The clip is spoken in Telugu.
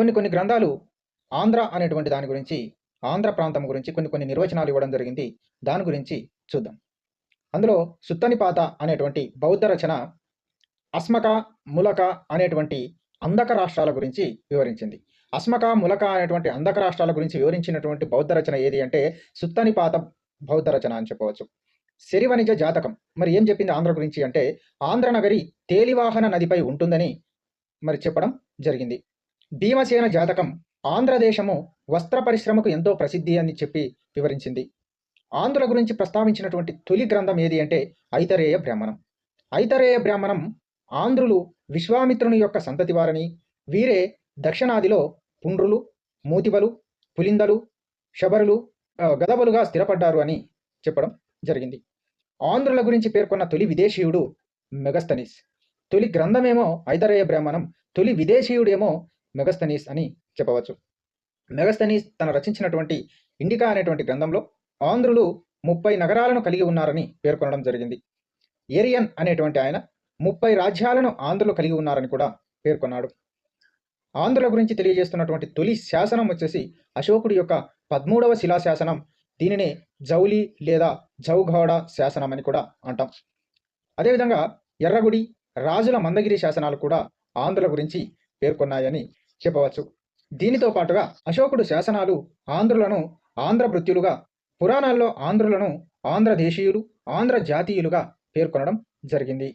కొన్ని కొన్ని గ్రంథాలు ఆంధ్ర అనేటువంటి దాని గురించి, ఆంధ్ర ప్రాంతం గురించి కొన్ని కొన్ని నిర్వచనాలు ఇవ్వడం జరిగింది. దాని గురించి చూద్దాం. అందులో సుత్తనిపాత అనేటువంటి బౌద్ధ రచన అస్మక, ములక అనేటువంటి అంధక రాష్ట్రాల గురించి వివరించింది. అస్మక, ములక అనేటువంటి అంధక రాష్ట్రాల గురించి వివరించినటువంటి బౌద్ధ రచన ఏది అంటే సుత్తనిపాత బౌద్ధ రచన అని చెప్పవచ్చు. శరివనిజ జాతకం మరి ఏం చెప్పింది ఆంధ్ర గురించి అంటే, ఆంధ్ర నగరి తేలివాహన నదిపై ఉంటుందని మరి చెప్పడం జరిగింది. భీమసేన జాతకం ఆంధ్రదేశము వస్త్ర పరిశ్రమకు ఎంతో ప్రసిద్ధి అని చెప్పి వివరించింది. ఆంధ్రుల గురించి ప్రస్తావించినటువంటి తొలి గ్రంథం ఏది అంటే ఐతరేయ బ్రాహ్మణం. ఐతరేయ బ్రాహ్మణం ఆంధ్రులు విశ్వామిత్రుని యొక్క సంతతి వారని, వీరే దక్షిణాదిలో పుండ్రులు, మూతిబలు, పులిందలు, శబరులు, గదబలుగా స్థిరపడ్డారు అని చెప్పడం జరిగింది. ఆంధ్రుల గురించి పేర్కొన్న తొలి విదేశీయుడు మెగస్తనీస్. తొలి గ్రంథమేమో ఐతరేయ బ్రాహ్మణం, తొలి విదేశీయుడేమో మెగస్తనీస్ అని చెప్పవచ్చు. మెగస్తనీస్ తన రచించినటువంటి ఇండికా అనేటువంటి గ్రంథంలో ఆంధ్రులు 30 నగరాలను కలిగి ఉన్నారని పేర్కొనడం జరిగింది. ఏరియన్ అనేటువంటి ఆయన 30 రాజ్యాలను ఆంధ్రులు కలిగి ఉన్నారని కూడా పేర్కొన్నాడు. ఆంధ్రుల గురించి తెలియజేస్తున్నటువంటి తొలి శాసనం వచ్చేసి అశోకుడి యొక్క 13వ శిలాశాసనం. దీనినే జౌలి లేదా జౌగౌడ శాసనం అని కూడా అంటాం. అదేవిధంగా ఎర్రగుడి, రాజుల మందగిరి శాసనాలు కూడా ఆంధ్రుల గురించి పేర్కొన్నాయని చెప్పవచ్చు. దీనితో పాటుగా అశోకుడు శాసనాలు ఆంధ్రులను ఆంధ్రభృత్యులుగా, పురాణాల్లో ఆంధ్రులను ఆంధ్రదేశీయులు, ఆంధ్ర జాతీయులుగా పేర్కొనడం జరిగింది.